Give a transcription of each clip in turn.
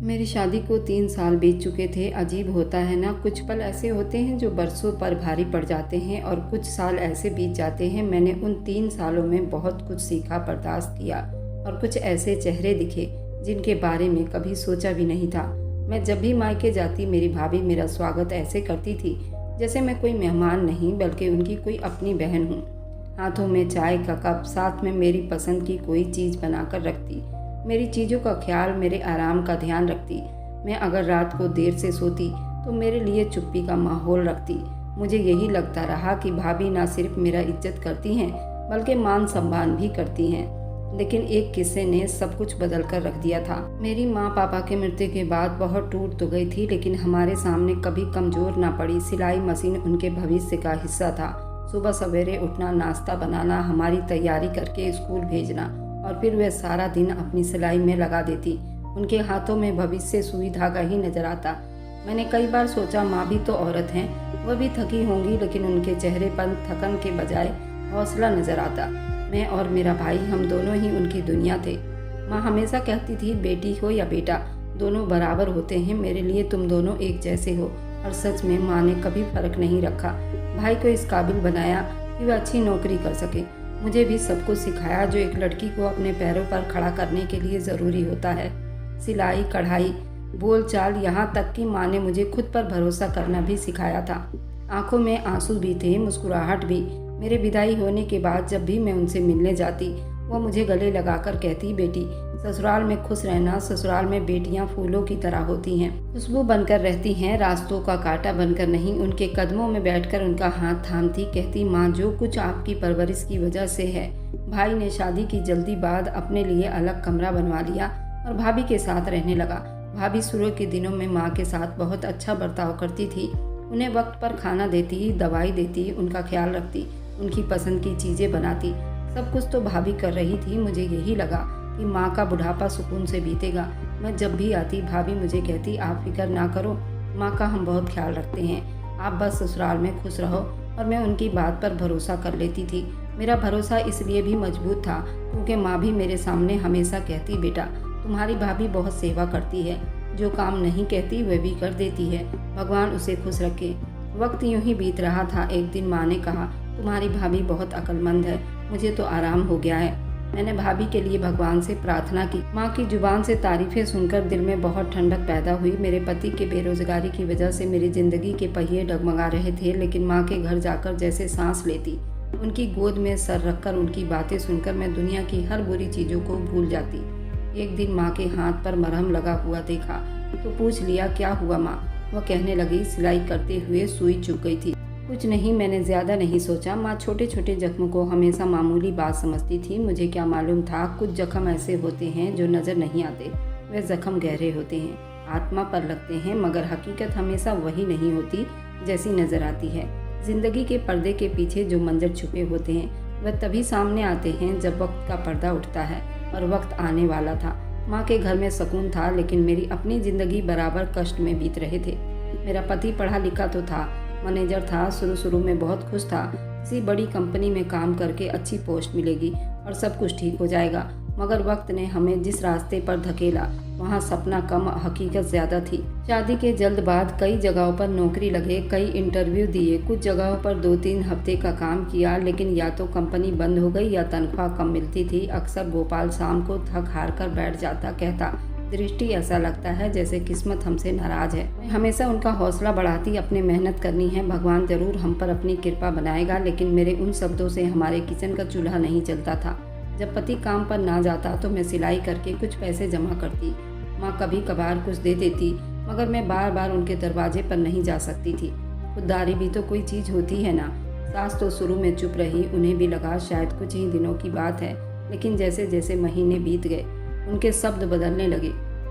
मेरी शादी को 3 साल बीत चुके थे। अजीब होता है ना, कुछ पल ऐसे होते हैं जो बरसों पर भारी पड़ जाते हैं और कुछ साल ऐसे बीत जाते हैं। मैंने उन 3 सालों में बहुत कुछ सीखा, बर्दाश्त किया और कुछ ऐसे चेहरे दिखे जिनके बारे में कभी सोचा भी नहीं था। मैं जब भी मायके जाती मेरी भाभी मेरा स्वागत ऐसे करती थी जैसे मैं कोई मेहमान नहीं बल्कि उनकी कोई अपनी बहन हूँ। हाथों में चाय का कप, साथ में मेरी पसंद की कोई चीज़ बनाकर रखती, मेरी चीज़ों का ख्याल, मेरे आराम का ध्यान रखती। मैं अगर रात को देर से सोती तो मेरे लिए चुप्पी का माहौल रखती। मुझे यही लगता रहा कि भाभी ना सिर्फ मेरा इज्जत करती हैं बल्कि मान सम्मान भी करती हैं। लेकिन एक किस्से ने सब कुछ बदल कर रख दिया था। मेरी माँ पापा के मृत्यु के बाद बहुत टूट तो गई थी, लेकिन हमारे सामने कभी कमज़ोर ना पड़ी। सिलाई मशीन उनके भविष्य का हिस्सा था। सुबह सवेरे उठना, नाश्ता बनाना, हमारी तैयारी करके स्कूल भेजना और फिर वह सारा दिन अपनी सिलाई में लगा देती। उनके हाथों में भविष्य सुई धागा ही नजर आता। मैंने कई बार सोचा माँ भी तो औरत हैं, वह भी थकी होंगी, लेकिन उनके चेहरे पर थकन के बजाय हौसला नजर आता। मैं और मेरा भाई, हम दोनों ही उनकी दुनिया थे। माँ हमेशा कहती थी, बेटी हो या बेटा, दोनों बराबर होते हैं, मेरे लिए तुम दोनों एक जैसे हो। और सच में माँ ने कभी फर्क नहीं रखा। भाई को इस काबिल बनाया कि वह अच्छी नौकरी कर सके। मुझे भी सब कुछ सिखाया जो एक लड़की को अपने पैरों पर खड़ा करने के लिए ज़रूरी होता है। सिलाई, कढ़ाई, बोलचाल, यहाँ तक कि माँ ने मुझे खुद पर भरोसा करना भी सिखाया था। आंखों में आंसू भी थे, मुस्कुराहट भी। मेरे विदाई होने के बाद जब भी मैं उनसे मिलने जाती, वो मुझे गले लगाकर कहती, बेटी ससुराल में खुश रहना, ससुराल में बेटियां फूलों की तरह होती हैं, खुशबू बनकर रहती हैं, रास्तों का कांटा बनकर नहीं। उनके कदमों में बैठकर उनका हाथ थामती, कहती, माँ जो कुछ आपकी परवरिश की वजह से है। भाई ने शादी की जल्दी बाद अपने लिए अलग कमरा बनवा लिया और भाभी के साथ रहने लगा। भाभी शुरू के दिनों में माँ के साथ बहुत अच्छा बर्ताव करती थी। उन्हें वक्त पर खाना देती, दवाई देती, उनका ख्याल रखती, उनकी पसंद की चीज़ें बनाती। सब कुछ तो भाभी कर रही थी। मुझे यही लगा कि माँ का बुढ़ापा सुकून से बीतेगा। मैं जब भी आती भाभी मुझे कहती, आप फिक्र ना करो, माँ का हम बहुत ख्याल रखते हैं, आप बस ससुराल में खुश रहो। और मैं उनकी बात पर भरोसा कर लेती थी। मेरा भरोसा इसलिए भी मजबूत था क्योंकि माँ भी मेरे सामने हमेशा कहती, बेटा तुम्हारी भाभी बहुत सेवा करती है, जो काम नहीं कहती वह भी कर देती है, भगवान उसे खुश रखे। वक्त यूं ही बीत रहा था। एक दिन माँ ने कहा, तुम्हारी भाभी बहुत अक्लमंद है, मुझे तो आराम हो गया है। मैंने भाभी के लिए भगवान से प्रार्थना की। माँ की जुबान से तारीफें सुनकर दिल में बहुत ठंडक पैदा हुई। मेरे पति के बेरोजगारी की वजह से मेरी जिंदगी के पहिए डगमगा रहे थे, लेकिन माँ के घर जाकर जैसे सांस लेती, उनकी गोद में सर रखकर उनकी बातें सुनकर मैं दुनिया की हर बुरी चीज़ों को भूल जाती। एक दिन माँ के हाथ पर मरहम लगा हुआ देखा तो पूछ लिया, क्या हुआ माँ? वह कहने लगी, सिलाई करते हुए सुई चुभ गई थी। कुछ नहीं, मैंने ज़्यादा नहीं सोचा। माँ छोटे छोटे जख्मों को हमेशा मामूली बात समझती थी। मुझे क्या मालूम था कुछ जख्म ऐसे होते हैं जो नज़र नहीं आते, वे जख्म गहरे होते हैं, आत्मा पर लगते हैं, मगर हकीकत हमेशा वही नहीं होती जैसी नज़र आती है। ज़िंदगी के पर्दे के पीछे जो मंजर छुपे होते हैं वह तभी सामने आते हैं जब वक्त का पर्दा उठता है, और वक्त आने वाला था। माँ के घर में सुकून था, लेकिन मेरी अपनी ज़िंदगी बराबर कष्ट में बीत रहे थे। मेरा पति पढ़ा लिखा तो था, मैनेजर था, शुरू में बहुत खुश था, किसी बड़ी कंपनी में काम करके अच्छी पोस्ट मिलेगी और सब कुछ ठीक हो जाएगा। मगर वक्त ने हमें जिस रास्ते पर धकेला वहाँ सपना कम, हकीकत ज़्यादा थी। शादी के जल्द बाद कई जगहों पर नौकरी लगे, कई इंटरव्यू दिए, कुछ जगहों पर 2-3 हफ्ते का काम किया, लेकिन या तो कंपनी बंद हो गई या तनख्वाह कम मिलती थी। अक्सर गोपाल शाम को थक हार कर बैठ जाता, कहता, दृष्टि ऐसा लगता है जैसे किस्मत हमसे नाराज है। मैं हमेशा उनका हौसला बढ़ाती, अपने मेहनत करनी है, भगवान जरूर हम पर अपनी कृपा बनाएगा। लेकिन मेरे उन शब्दों से हमारे किचन का चूल्हा नहीं चलता था। जब पति काम पर ना जाता तो मैं सिलाई करके कुछ पैसे जमा करती। माँ कभी कभार कुछ दे देती, मगर मैं बार बार उनके दरवाजे पर नहीं जा सकती थी। खुददारी भी तो कोई चीज़ होती है ना। सास तो शुरू में चुप रही, उन्हें भी लगा शायद कुछ ही दिनों की बात है, लेकिन जैसे जैसे महीने बीत गए उनके शब्द बदलने लगे।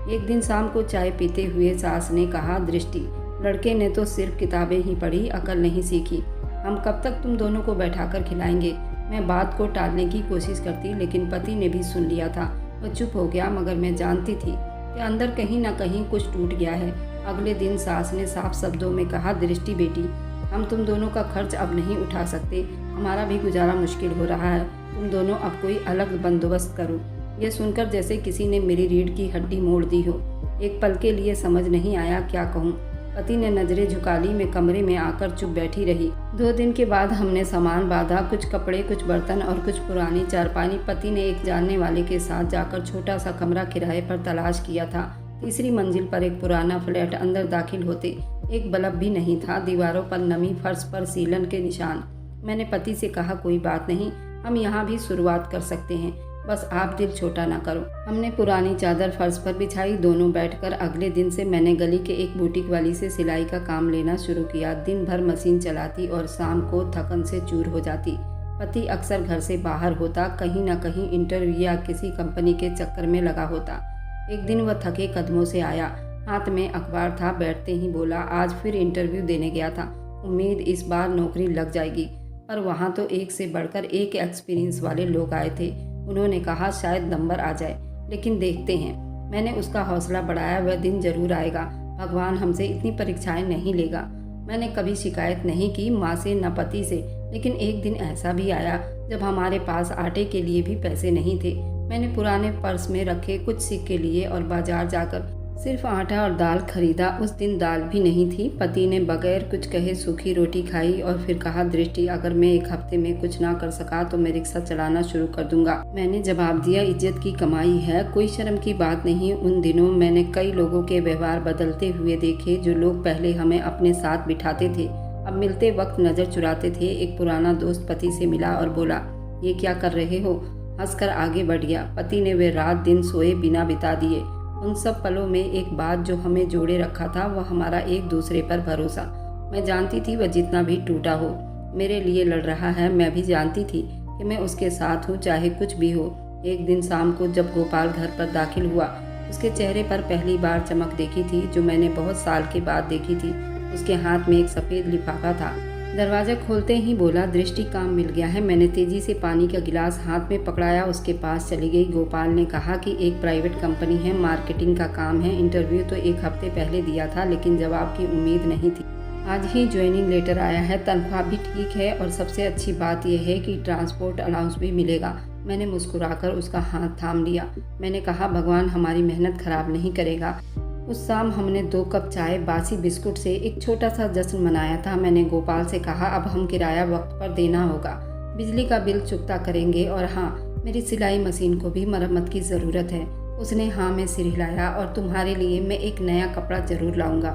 एक दिन शाम को चाय पीते हुए सास ने कहा, दृष्टि लड़के ने तो सिर्फ किताबें ही पढ़ी, अकल नहीं सीखी, हम कब तक तुम दोनों को बैठाकर खिलाएंगे। मैं बात को टालने की कोशिश करती, लेकिन पति ने भी सुन लिया था। वह चुप हो गया, मगर मैं जानती थी कि अंदर कहीं ना कहीं कुछ टूट गया है। अगले दिन सास ने साफ शब्दों में कहा, दृष्टि बेटी, हम तुम दोनों का खर्च अब नहीं उठा सकते, हमारा भी गुजारा मुश्किल हो रहा है, तुम दोनों अब कोई अलग बंदोबस्त करो। यह सुनकर जैसे किसी ने मेरी रीढ़ की हड्डी मोड़ दी हो। एक पल के लिए समझ नहीं आया क्या कहूँ। पति ने नजरें झुका ली। मैं कमरे में आकर चुप बैठी रही। 2 दिन के बाद हमने सामान बांधा, कुछ कपड़े, कुछ बर्तन और कुछ पुरानी चारपाई। पति ने एक जानने वाले के साथ जाकर छोटा सा कमरा किराए पर तलाश किया था। तीसरी मंजिल पर एक पुराना फ्लैट। अंदर दाखिल होते एक बल्ब भी नहीं था, दीवारों पर नमी, फर्श पर सीलन के निशान। मैंने पति से कहा, कोई बात नहीं, हम यहाँ भी शुरुआत कर सकते हैं, बस आप दिल छोटा ना करो। हमने पुरानी चादर फर्श पर बिछाई, दोनों बैठकर। अगले दिन से मैंने गली के एक बुटीक वाली से सिलाई का काम लेना शुरू किया। दिन भर मशीन चलाती और शाम को थकन से चूर हो जाती। पति अक्सर घर से बाहर होता, कहीं ना कहीं इंटरव्यू या किसी कंपनी के चक्कर में लगा होता। एक दिन वह थके कदमों से आया, हाथ में अखबार था। बैठते ही बोला, आज फिर इंटरव्यू देने गया था, उम्मीद इस बार नौकरी लग जाएगी। पर वहाँ तो एक से बढ़कर एक एक्सपीरियंस वाले लोग आए थे। उन्होंने कहा शायद नंबर आ जाए, लेकिन देखते हैं। मैंने उसका हौसला बढ़ाया, वह दिन जरूर आएगा, भगवान हमसे इतनी परीक्षाएं नहीं लेगा। मैंने कभी शिकायत नहीं की, माँ से न पति से, लेकिन एक दिन ऐसा भी आया जब हमारे पास आटे के लिए भी पैसे नहीं थे। मैंने पुराने पर्स में रखे कुछ सिक्के लिए और बाजार जाकर सिर्फ आटा और दाल खरीदा। उस दिन दाल भी नहीं थी। पति ने बगैर कुछ कहे सूखी रोटी खाई और फिर कहा, दृष्टि, अगर मैं 1 हफ्ते में कुछ ना कर सका तो मैं रिक्शा चलाना शुरू कर दूंगा। मैंने जवाब दिया, इज्जत की कमाई है, कोई शर्म की बात नहीं। उन दिनों मैंने कई लोगों के व्यवहार बदलते हुए देखे। जो लोग पहले हमें अपने साथ बिठाते थे, अब मिलते वक्त नजर चुराते थे। एक पुराना दोस्त पति से मिला और बोला, ये क्या कर रहे हो? हंसकर आगे बढ़ गया। पति ने वे रात दिन सोए बिना बिता दिए। उन सब पलों में एक बात जो हमें जोड़े रखा था, वह हमारा एक दूसरे पर भरोसा। मैं जानती थी वह जितना भी टूटा हो मेरे लिए लड़ रहा है। मैं भी जानती थी कि मैं उसके साथ हूँ, चाहे कुछ भी हो। एक दिन शाम को जब गोपाल घर पर दाखिल हुआ, उसके चेहरे पर पहली बार चमक देखी थी जो मैंने बहुत साल के बाद देखी थी। उसके हाथ में एक सफ़ेद लिफाफा था। दरवाज़ा खोलते ही बोला, दृष्टि, काम मिल गया है। मैंने तेजी से पानी का गिलास हाथ में पकड़ाया, उसके पास चली गई। गोपाल ने कहा कि एक प्राइवेट कंपनी है, मार्केटिंग का काम है। इंटरव्यू तो 1 हफ्ते पहले दिया था, लेकिन जवाब की उम्मीद नहीं थी। आज ही ज्वाइनिंग लेटर आया है, तनख्वाह भी ठीक है और सबसे अच्छी बात यह है कि ट्रांसपोर्ट अलाउंस भी मिलेगा। मैंने मुस्कुराकर उसका हाथ थाम लिया। मैंने कहा, भगवान हमारी मेहनत खराब नहीं करेगा। उस शाम हमने 2 कप चाय, बासी बिस्कुट से एक छोटा सा जश्न मनाया था। मैंने गोपाल से कहा, अब हम किराया वक्त पर देना होगा, बिजली का बिल चुकता करेंगे, और हाँ, मेरी सिलाई मशीन को भी मरम्मत की ज़रूरत है। उसने हाँ में सिर हिलाया। और तुम्हारे लिए मैं एक नया कपड़ा ज़रूर लाऊंगा।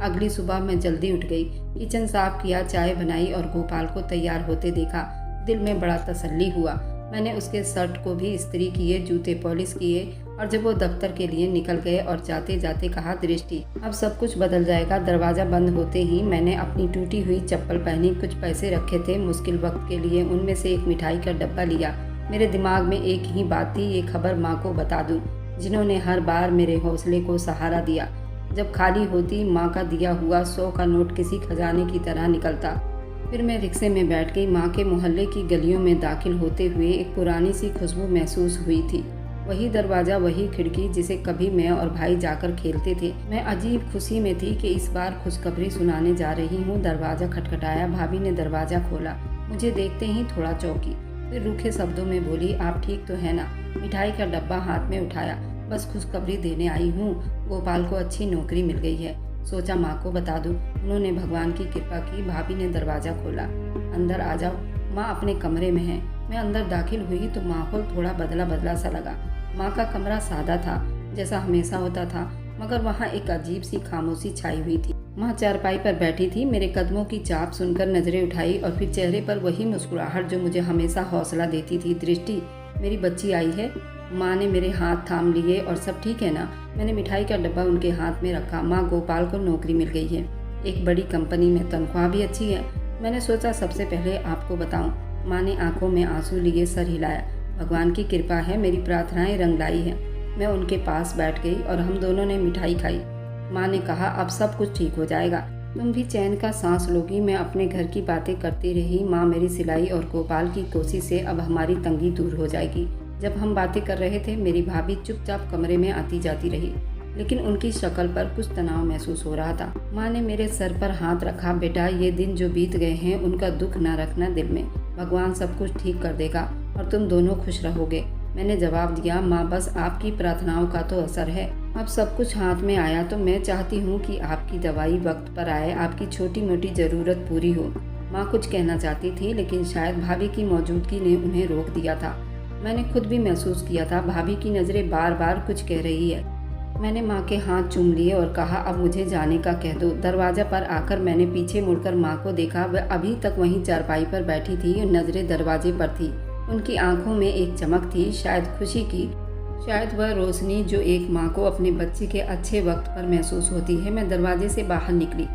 अगली सुबह मैं जल्दी उठ गई, किचन साफ किया, चाय बनाई और गोपाल को तैयार होते देखा। दिल में बड़ा तसल्ली हुआ। मैंने उसके शर्ट को भी इस्त्री किए, जूते पॉलिश किए, और जब वो दफ्तर के लिए निकल गए और जाते जाते कहा, दृष्टि, अब सब कुछ बदल जाएगा। दरवाज़ा बंद होते ही मैंने अपनी टूटी हुई चप्पल पहनी। कुछ पैसे रखे थे मुश्किल वक्त के लिए, उनमें से एक मिठाई का डब्बा लिया। मेरे दिमाग में एक ही बात थी, ये खबर माँ को बता दूँ, जिन्होंने हर बार मेरे हौसले को सहारा दिया। जब खाली होती, माँ का दिया हुआ 100 का नोट किसी खजाने की तरह निकलता। फिर मैं रिक्शे में बैठ गई। माँ के मोहल्ले की गलियों में दाखिल होते हुए एक पुरानी सी खुशबू महसूस हुई थी। वही दरवाज़ा, वही खिड़की जिसे कभी मैं और भाई जाकर खेलते थे। मैं अजीब खुशी में थी कि इस बार खुशखबरी सुनाने जा रही हूँ। दरवाज़ा खटखटाया। भाभी ने दरवाज़ा खोला। मुझे देखते ही थोड़ा चौंकी, फिर रूखे शब्दों में बोली, आप ठीक तो है ना? मिठाई का डब्बा हाथ में उठाया। बस खुशखबरी देने आई हूँ, गोपाल को अच्छी नौकरी मिल गई है। सोचा माँ को बता दूँ। उन्होंने भगवान की कृपा की। भाभी ने दरवाज़ा खोला। अंदर आ जाओ, माँ अपने कमरे में है। मैं अंदर दाखिल हुई तो माहौल थोड़ा बदला बदला सा लगा। माँ का कमरा सादा था, जैसा हमेशा होता था, मगर वहाँ एक अजीब सी खामोशी छाई हुई थी। माँ चारपाई पर बैठी थी। मेरे कदमों की चाप सुनकर नजरें उठाई और फिर चेहरे पर वही मुस्कुराहट जो मुझे हमेशा हौसला देती थी। दृष्टि, मेरी बच्ची आई है। माँ ने मेरे हाथ थाम लिए। और सब ठीक है ना? मैंने मिठाई का डब्बा उनके हाथ में रखा। माँ, गोपाल को नौकरी मिल गई है, एक बड़ी कंपनी में, तनख्वाह भी अच्छी है। मैंने सोचा सबसे पहले आपको बताऊं। माँ ने आंखों में आंसू लिए सर हिलाया। भगवान की कृपा है, मेरी प्रार्थनाएं रंग लाई हैं। मैं उनके पास बैठ गई और हम दोनों ने मिठाई खाई। माँ ने कहा, अब सब कुछ ठीक हो जाएगा, तुम भी चैन का सांस लोगी। मैं अपने घर की बातें करती रही। माँ मेरी सिलाई और गोपाल की कोशिश से अब हमारी तंगी दूर हो जाएगी। जब हम बातें कर रहे थे, मेरी भाभी चुपचाप कमरे में आती जाती रही, लेकिन उनकी शक्ल पर कुछ तनाव महसूस हो रहा था। माँ ने मेरे सर पर हाथ रखा। बेटा, ये दिन जो बीत गए हैं उनका दुख न रखना दिल में, भगवान सब कुछ ठीक कर देगा और तुम दोनों खुश रहोगे। मैंने जवाब दिया, माँ बस आपकी प्रार्थनाओं का तो असर है। अब सब कुछ हाथ में आया तो मैं चाहती हूँ कि आपकी दवाई वक्त पर आए, आपकी छोटी मोटी ज़रूरत पूरी हो। माँ कुछ कहना चाहती थी लेकिन शायद भाभी की मौजूदगी ने उन्हें रोक दिया था। मैंने खुद भी महसूस किया था भाभी की नज़रें बार बार कुछ कह रही है। मैंने माँ के हाथ चूम लिए और कहा, अब मुझे जाने का कह दो। दरवाज़ा पर आकर मैंने पीछे मुड़कर माँ को देखा। वह अभी तक वहीं चारपाई पर बैठी थी और नज़रें दरवाजे पर थी। उनकी आंखों में एक चमक थी, शायद खुशी की, शायद वह रोशनी जो एक माँ को अपने बच्चे के अच्छे वक्त पर महसूस होती है। मैं दरवाजे से बाहर निकली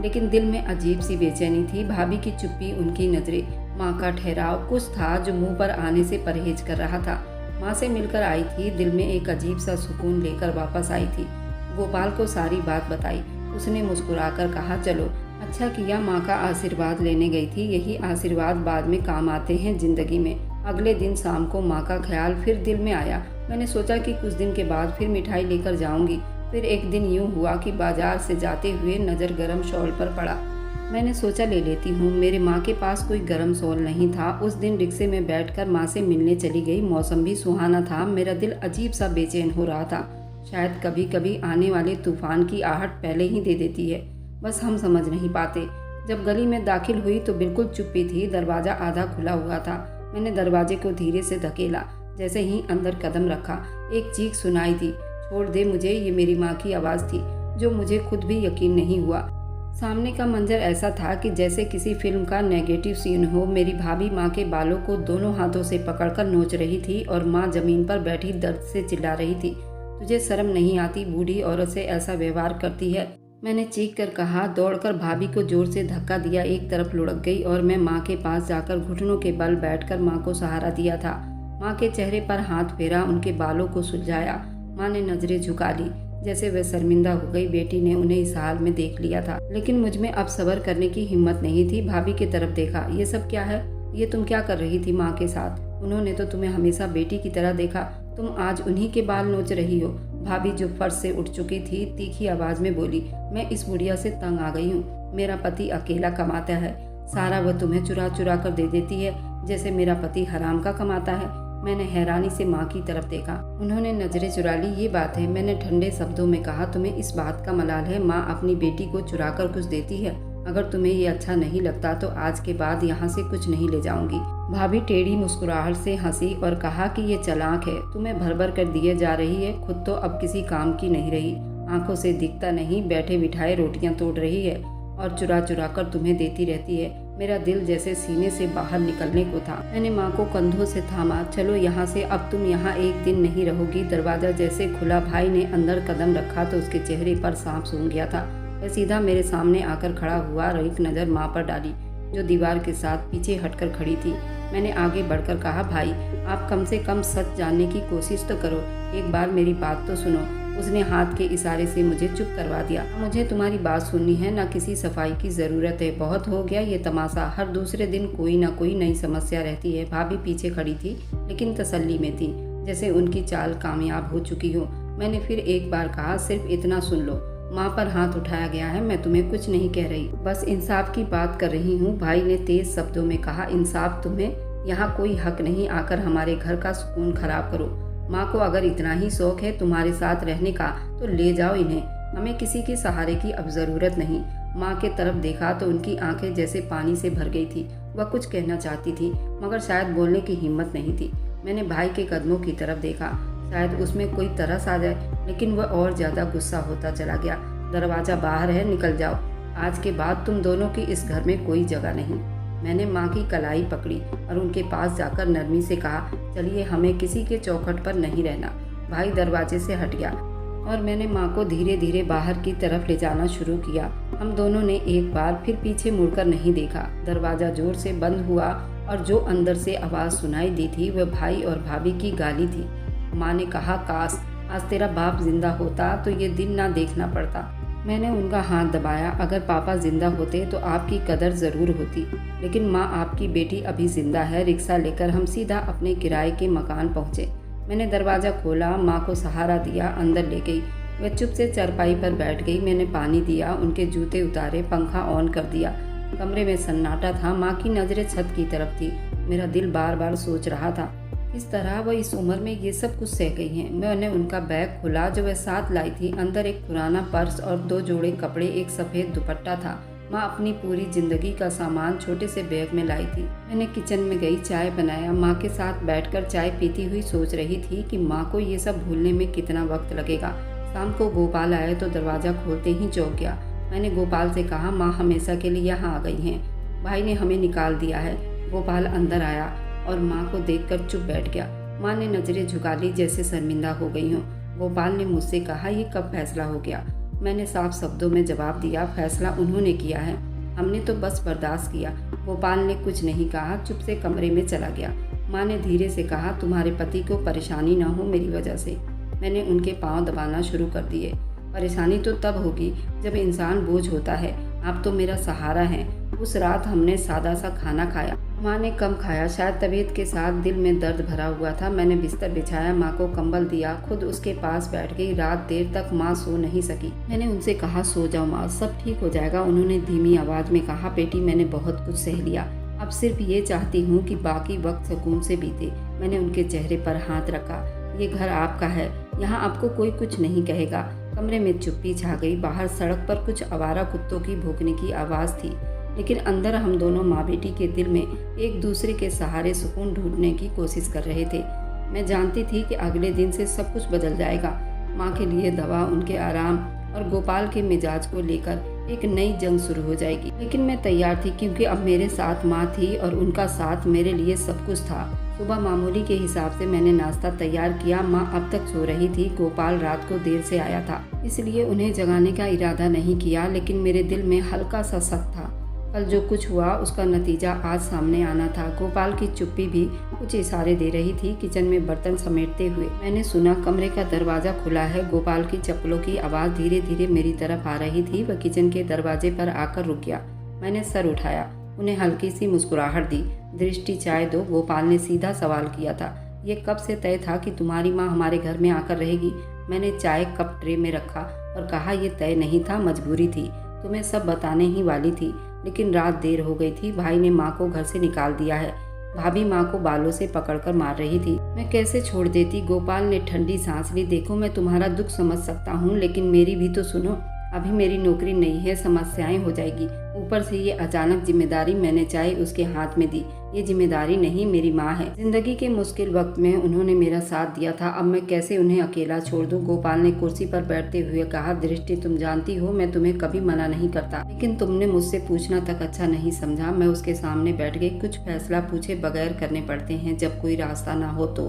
लेकिन दिल में अजीब सी बेचैनी थी। भाभी की चुप्पी, उनकी नज़रें, माँ का ठहराव, कुछ था जो मुंह पर आने से परहेज कर रहा था। माँ से मिलकर आई थी, दिल में एक अजीब सा सुकून लेकर वापस आई थी। गोपाल को सारी बात बताई। उसने मुस्कुराकर कहा, चलो अच्छा किया माँ का आशीर्वाद लेने गई थी। यही आशीर्वाद बाद में काम आते हैं ज़िंदगी में। अगले दिन शाम को माँ का ख्याल फिर दिल में आया। मैंने सोचा कि कुछ दिन के बाद फिर मिठाई लेकर जाऊंगी। फिर एक दिन यूं हुआ कि बाजार से जाते हुए नज़र गरम शॉल पर पड़ा। मैंने सोचा ले लेती हूँ। मेरे माँ के पास कोई गरम शॉल नहीं था। उस दिन रिक्शे में बैठकर माँ से मिलने चली गई। मौसम भी सुहाना था। मेरा दिल अजीब सा बेचैन हो रहा था। शायद कभी कभी आने वाले तूफान की आहट पहले ही दे देती है, बस हम समझ नहीं पाते। जब गली में दाखिल हुई तो बिल्कुल चुप्पी थी। दरवाज़ा आधा खुला हुआ था। मैंने दरवाजे को धीरे से धकेला। जैसे ही अंदर कदम रखा एक चीख सुनाई दी, छोड़ दे मुझे। ये मेरी माँ की आवाज़ थी, जो मुझे खुद भी यकीन नहीं हुआ। सामने का मंजर ऐसा था कि जैसे किसी फिल्म का नेगेटिव सीन हो। मेरी भाभी माँ के बालों को दोनों हाथों से पकड़कर नोच रही थी और माँ जमीन पर बैठी दर्द से चिल्ला रही थी, तुझे शर्म नहीं आती? बूढ़ी औरत से ऐसा व्यवहार करती है। मैंने चीख कर कहा। दौड़कर भाभी को जोर से धक्का दिया। एक तरफ लुढ़क गई और मैं माँ के पास जाकर घुटनों के बल बैठकर माँ को सहारा दिया था। माँ के चेहरे पर हाथ फेरा, उनके बालों को सुलझाया। माँ ने नजरें झुका ली, जैसे वह शर्मिंदा हो गई। बेटी ने उन्हें इस हाल में देख लिया था। लेकिन मुझ में अब सब्र करने की हिम्मत नहीं थी। भाभी की तरफ देखा। ये सब क्या है? ये तुम क्या कर रही थी माँ के साथ? उन्होंने तो तुम्हें हमेशा बेटी की तरह देखा। तुम आज उन्हीं के बाल नोच रही हो। भाभी जो फर्श से उठ चुकी थी तीखी आवाज में बोली, मैं इस बुढ़िया से तंग आ गई हूँ। मेरा पति अकेला कमाता है, सारा वह तुम्हें चुरा चुरा कर दे देती है, जैसे मेरा पति हराम का कमाता है। मैंने हैरानी से माँ की तरफ देखा। उन्होंने नजरें चुरा ली। ये बात है? मैंने ठंडे शब्दों में कहा। तुम्हें इस बात का मलाल है? माँ अपनी बेटी को चुरा कर कुछ देती है? अगर तुम्हें ये अच्छा नहीं लगता तो आज के बाद यहाँ से कुछ नहीं ले जाऊंगी। भाभी टेढ़ी मुस्कुराहट से हंसी और कहा कि ये चालाक है, तुम्हें भर भर कर दिए जा रही है, खुद तो अब किसी काम की नहीं रही। आंखों से दिखता नहीं, बैठे बिठाए रोटियां तोड़ रही है और चुरा चुरा कर तुम्हें देती रहती है। मेरा दिल जैसे सीने से बाहर निकलने को था। मैंने माँ को कंधों से थामा। चलो यहाँ से, अब तुम यहाँ एक दिन नहीं रहोगी। दरवाजा जैसे खुला, भाई ने अंदर कदम रखा तो उसके चेहरे पर सांप सूंघ गया था। वह सीधा मेरे सामने आकर खड़ा हुआ और एक नज़र माँ पर डाली, जो दीवार के साथ पीछे हटकर खड़ी थी। मैंने आगे बढ़कर कहा, भाई आप कम से कम सच जानने की कोशिश तो करो, एक बार मेरी बात तो सुनो। उसने हाथ के इशारे से मुझे चुप करवा दिया। मुझे तुम्हारी बात सुननी है, ना किसी सफाई की ज़रूरत है। बहुत हो गया ये तमाशा, हर दूसरे दिन कोई ना कोई नई समस्या रहती है। भाभी पीछे खड़ी थी लेकिन तसल्ली में थी, जैसे उनकी चाल कामयाब हो चुकी हो। मैंने फिर एक बार कहा, सिर्फ इतना सुन लो। माँ पर हाथ उठाया गया है, मैं तुम्हें कुछ नहीं कह रही, बस इंसाफ की बात कर रही हूँ। भाई ने तेज शब्दों में कहा, इंसाफ? तुम्हें यहाँ कोई हक नहीं आकर हमारे घर का सुकून खराब करो। माँ को अगर इतना ही शौक है तुम्हारे साथ रहने का तो ले जाओ इन्हें, हमें किसी के सहारे की अब ज़रूरत नहीं। माँ के तरफ देखा तो उनकी आंखें जैसे पानी से भर गई थी। वह कुछ कहना चाहती थी मगर शायद बोलने की हिम्मत नहीं थी। मैंने भाई के कदमों की तरफ देखा, शायद उसमें कोई तरस आ जाए, लेकिन वह और ज़्यादा गुस्सा होता चला गया। दरवाज़ा बाहर है, निकल जाओ, आज के बाद तुम दोनों की इस घर में कोई जगह नहीं। मैंने माँ की कलाई पकड़ी और उनके पास जाकर नरमी से कहा, चलिए हमें किसी के चौखट पर नहीं रहना। भाई दरवाजे से हट गया और मैंने माँ को धीरे धीरे बाहर की तरफ ले जाना शुरू किया। हम दोनों ने एक बार फिर पीछे मुड़कर नहीं देखा। दरवाज़ा जोर से बंद हुआ और जो अंदर से आवाज़ सुनाई दी थी वह भाई और भाभी की गाली थी। माँ ने कहा, काश आज तेरा बाप जिंदा होता तो ये दिन ना देखना पड़ता। मैंने उनका हाथ दबाया, अगर पापा जिंदा होते तो आपकी कदर ज़रूर होती, लेकिन माँ आपकी बेटी अभी जिंदा है। रिक्शा लेकर हम सीधा अपने किराए के मकान पहुँचे। मैंने दरवाज़ा खोला, माँ को सहारा दिया, अंदर ले गई। वह चुप से चारपाई पर बैठ गई। मैंने पानी दिया, उनके जूते उतारे, पंखा ऑन कर दिया। कमरे में सन्नाटा था। माँ की नज़रें छत की तरफ थी। मेरा दिल बार बार सोच रहा था इस तरह वह इस उम्र में ये सब कुछ सह गई हैं। मैंने उनका बैग खोला जो वह साथ लाई थी। अंदर एक पुराना पर्स और 2 जोड़े कपड़े, एक सफ़ेद दुपट्टा था। माँ अपनी पूरी ज़िंदगी का सामान छोटे से बैग में लाई थी। मैंने किचन में गई, चाय बनाया। माँ के साथ बैठकर चाय पीती हुई सोच रही थी कि माँ को ये सब भूलने में कितना वक्त लगेगा। शाम को गोपाल आए तो दरवाज़ा खोलते ही चौंक गया। मैंने गोपाल से कहा, माँ हमेशा के लिए यहाँ आ गई हैं। भाई ने हमें निकाल दिया है। गोपाल अंदर आया और माँ को देखकर चुप बैठ गया। माँ ने नज़रें झुका ली जैसे शर्मिंदा हो गई हों। गोपाल ने मुझसे कहा, ये कब फैसला हो गया? मैंने साफ शब्दों में जवाब दिया, फैसला उन्होंने किया है, हमने तो बस बर्दाश्त किया। गोपाल ने कुछ नहीं कहा, चुप से कमरे में चला गया। माँ ने धीरे से कहा, तुम्हारे पति को परेशानी ना हो मेरी वजह से। मैंने उनके पाँव दबाना शुरू कर दिए। परेशानी तो तब होगी जब इंसान बोझ होता है। आप तो मेरा सहारा हैं। उस रात हमने सादा सा खाना खाया। माँ ने कम खाया, शायद तबीयत के साथ दिल में दर्द भरा हुआ था। मैंने बिस्तर बिछाया, माँ को कंबल दिया, खुद उसके पास बैठ गई। रात देर तक माँ सो नहीं सकी। मैंने उनसे कहा, सो जाओ माँ, सब ठीक हो जाएगा। उन्होंने धीमी आवाज़ में कहा, बेटी मैंने बहुत कुछ सह लिया, अब सिर्फ ये चाहती हूँ कि बाकी वक्त सुकून से बीते। मैंने उनके चेहरे पर हाथ रखा। ये घर आपका है, यहाँ आपको कोई कुछ नहीं कहेगा। कमरे में चुप्पी छा गई। बाहर सड़क पर कुछ आवारा कुत्तों की भौंकने की आवाज़ थी, लेकिन अंदर हम दोनों माँ बेटी के दिल में एक दूसरे के सहारे सुकून ढूंढने की कोशिश कर रहे थे। मैं जानती थी कि अगले दिन से सब कुछ बदल जाएगा। माँ के लिए दवा, उनके आराम और गोपाल के मिजाज को लेकर एक नई जंग शुरू हो जाएगी। लेकिन मैं तैयार थी, क्योंकि अब मेरे साथ माँ थी और उनका साथ मेरे लिए सब कुछ था। सुबह मामूली के हिसाब से मैंने नाश्ता तैयार किया। माँ अब तक सो रही थी। गोपाल रात को देर से आया था, इसलिए उन्हें जगाने का इरादा नहीं किया, लेकिन मेरे दिल में हल्का सा शक था। कल जो कुछ हुआ उसका नतीजा आज सामने आना था। गोपाल की चुप्पी भी कुछ इशारे दे रही थी। किचन में बर्तन समेटते हुए मैंने सुना, कमरे का दरवाज़ा खुला है। गोपाल की चप्पलों की आवाज़ धीरे धीरे मेरी तरफ आ रही थी। वह किचन के दरवाजे पर आकर रुक गया। मैंने सर उठाया, उन्हें हल्की सी मुस्कुराहट दी। दृष्टि, चाय दो। गोपाल ने सीधा सवाल किया था, ये कब से तय था कि तुम्हारी माँ हमारे घर में आकर रहेगी? मैंने चाय कप ट्रे में रखा और कहा, यह तय नहीं था, मजबूरी थी। तुम्हें सब बताने ही वाली थी, लेकिन रात देर हो गई थी। भाई ने माँ को घर से निकाल दिया है। भाभी माँ को बालों से पकड़कर मार रही थी। मैं कैसे छोड़ देती? गोपाल ने ठंडी सांस ली। देखो, मैं तुम्हारा दुख समझ सकता हूँ, लेकिन मेरी भी तो सुनो। अभी मेरी नौकरी नहीं है, समस्याएं हो जाएगी। ऊपर से ये अचानक जिम्मेदारी। मैंने चाय उसके हाथ में दी। ये जिम्मेदारी नहीं, मेरी माँ है। जिंदगी के मुश्किल वक्त में उन्होंने मेरा साथ दिया था, अब मैं कैसे उन्हें अकेला छोड़ दूं? गोपाल ने कुर्सी पर बैठते हुए कहा, दृष्टि तुम जानती हो मैं तुम्हें कभी मना नहीं करता, लेकिन तुमने मुझसे पूछना तक अच्छा नहीं समझा। मैं उसके सामने बैठ गई। कुछ फैसला पूछे बगैर करने पड़ते हैं। जब कोई रास्ता ना हो तो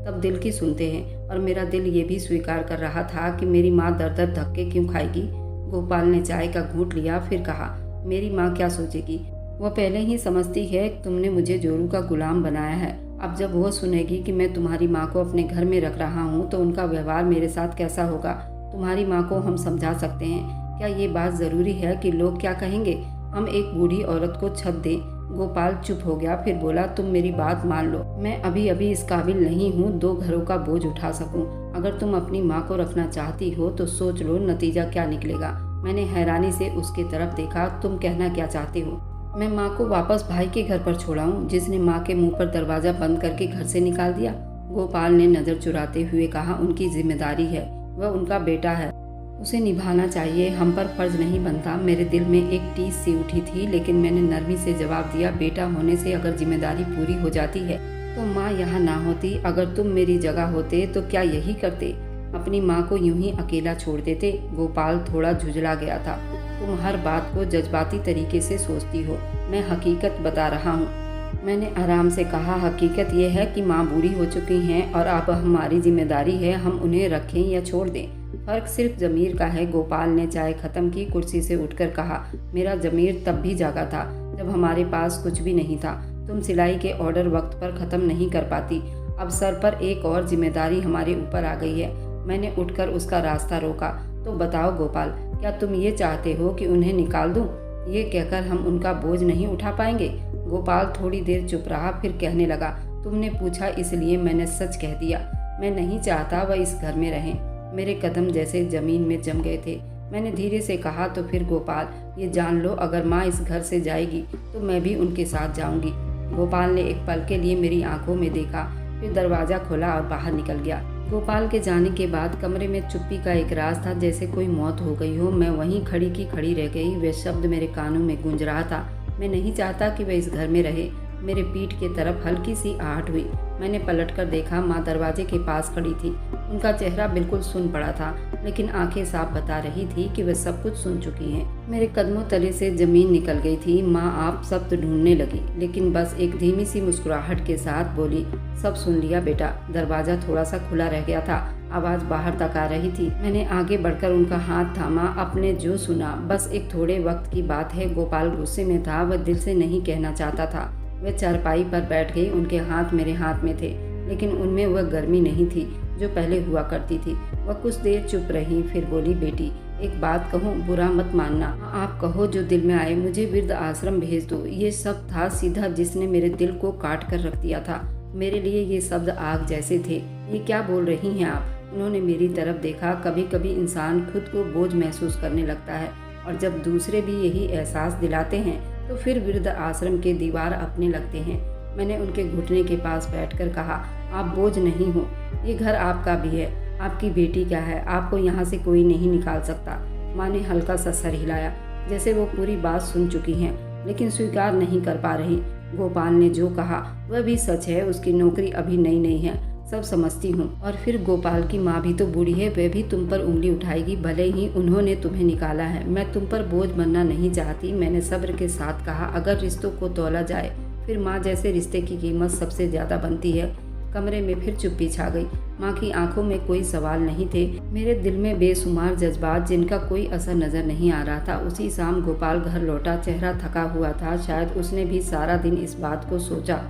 तब दिल की सुनते हैं, और मेरा दिल ये भी स्वीकार कर रहा था कि मेरी माँ दर दर धक्के क्यों खाएगी। गोपाल ने चाय का घूंट लिया, फिर कहा, मेरी माँ क्या सोचेगी? वह पहले ही समझती है कि तुमने मुझे जोरू का गुलाम बनाया है। अब जब वह सुनेगी कि मैं तुम्हारी माँ को अपने घर में रख रहा हूँ तो उनका व्यवहार मेरे साथ कैसा होगा? तुम्हारी माँ को हम समझा सकते हैं, क्या ये बात ज़रूरी है कि लोग क्या कहेंगे? हम एक बूढ़ी औरत को छत दें? गोपाल चुप हो गया, फिर बोला, तुम मेरी बात मान लो। मैं अभी अभी इस काबिल नहीं हूँ 2 घरों का बोझ उठा सकूँ। अगर तुम अपनी माँ को रखना चाहती हो तो सोच लो नतीजा क्या निकलेगा। मैंने हैरानी से उसकी तरफ देखा। तुम कहना क्या चाहते हो? मैं माँ को वापस भाई के घर पर छोड़ाऊँ, जिसने माँ के मुंह पर दरवाज़ा बंद करके घर से निकाल दिया? गोपाल ने नज़र चुराते हुए कहा, उनकी जिम्मेदारी है, वह उनका बेटा है, उसे निभाना चाहिए, हम पर फर्ज नहीं बनता। मेरे दिल में एक टीस सी उठी थी, लेकिन मैंने नरमी से जवाब दिया, बेटा होने से अगर जिम्मेदारी पूरी हो जाती है तो माँ यहाँ ना होती। अगर तुम मेरी जगह होते तो क्या यही करते? अपनी माँ को यूं ही अकेला छोड़ देते? गोपाल थोड़ा झुंझला गया था। तुम हर बात को जज्बाती तरीके से सोचती हो, मैं हकीकत बता रहा हूँ। मैंने आराम से कहा, हकीकत यह है कि माँ बूढ़ी हो चुकी हैं और अब हमारी जिम्मेदारी है हम उन्हें रखें या छोड़ दें। फर्क सिर्फ ज़मीर का है। गोपाल ने चाय खत्म की, कुर्सी से उठकर कहा, मेरा ज़मीर तब भी जागा था जब हमारे पास कुछ भी नहीं था। तुम सिलाई के ऑर्डर वक्त पर ख़त्म नहीं कर पाती। अब सर पर एक और जिम्मेदारी हमारे ऊपर आ गई है। मैंने उठकर उसका रास्ता रोका। तो बताओ गोपाल, क्या तुम ये चाहते हो कि उन्हें निकाल दूं? ये कहकर हम उनका बोझ नहीं उठा पाएंगे। गोपाल थोड़ी देर चुप रहा, फिर कहने लगा, तुमने पूछा इसलिए मैंने सच कह दिया। मैं नहीं चाहता वह इस घर में रहें। मेरे कदम जैसे जमीन में जम गए थे। मैंने धीरे से कहा, तो फिर गोपाल ये जान लो, अगर माँ इस घर से जाएगी तो मैं भी उनके साथ जाऊंगी। गोपाल ने एक पल के लिए मेरी आंखों में देखा, फिर दरवाज़ा खोला और बाहर निकल गया। गोपाल के जाने के बाद कमरे में चुप्पी का एक राज था, जैसे कोई मौत हो गई हो। मैं वहीं खड़ी की खड़ी रह गई। वह शब्द मेरे कानों में गूंज रहा था, मैं नहीं चाहता कि वह इस घर में रहे। मेरे पीठ की तरफ हल्की सी आहट हुई। मैंने पलटकर देखा, माँ दरवाजे के पास खड़ी थी। उनका चेहरा बिल्कुल सुन पड़ा था, लेकिन आंखें साफ बता रही थी कि वे सब कुछ सुन चुकी हैं। मेरे कदमों तले से जमीन निकल गई थी। माँ आप शब्द ढूंढने लगी, लेकिन बस एक धीमी सी मुस्कुराहट के साथ बोली, सब सुन लिया बेटा। दरवाजा थोड़ा सा खुला रह गया था, आवाज़ बाहर तक आ रही थी। मैंने आगे बढ़कर उनका हाथ थामा। आपने जो सुना बस एक थोड़े वक्त की बात है। गोपाल गुस्से में था, वह दिल से नहीं कहना चाहता था। वह चारपाई पर बैठ गई। उनके हाथ मेरे हाथ में थे, लेकिन उनमें वह गर्मी नहीं थी जो पहले हुआ करती थी। वह कुछ देर चुप रही, फिर बोली, बेटी एक बात कहूँ, बुरा मत मानना। आप कहो जो दिल में आए, मुझे वृद्ध आश्रम भेज दो। ये सब था सीधा जिसने मेरे दिल को काट कर रख दिया था। मेरे लिए ये शब्द आग जैसे थे। ये क्या बोल रही हैं आप? उन्होंने मेरी तरफ देखा। कभी कभी इंसान खुद को बोझ महसूस करने लगता है, और जब दूसरे भी यही एहसास दिलाते हैं तो फिर वृद्ध आश्रम के दीवार अपने लगते हैं। मैंने उनके घुटने के पास बैठकर कहा, आप बोझ नहीं हो, ये घर आपका भी है। आपकी बेटी क्या है, आपको यहाँ से कोई नहीं निकाल सकता। माँ ने हल्का सा सर हिलाया, जैसे वो पूरी बात सुन चुकी हैं, लेकिन स्वीकार नहीं कर पा रही। गोपाल ने जो कहा वह भी सच है। उसकी नौकरी अभी नई नहीं है, सब समझती हूँ। और फिर गोपाल की माँ भी तो बूढ़ी है, वह भी तुम पर उंगली उठाएगी, भले ही उन्होंने तुम्हें निकाला है। मैं तुम पर बोझ बनना नहीं चाहती। मैंने सब्र के साथ कहा, अगर रिश्तों को तोला जाए फिर माँ जैसे रिश्ते की कीमत सबसे ज़्यादा बनती है। कमरे में फिर चुप्पी छा गई। माँ की आंखों में कोई सवाल नहीं थे, मेरे दिल में बेशुमार जज्बात जिनका कोई असर नजर नहीं आ रहा था। उसी शाम गोपाल घर लौटा, चेहरा थका हुआ था। शायद उसने भी सारा दिन इस बात को सोचा।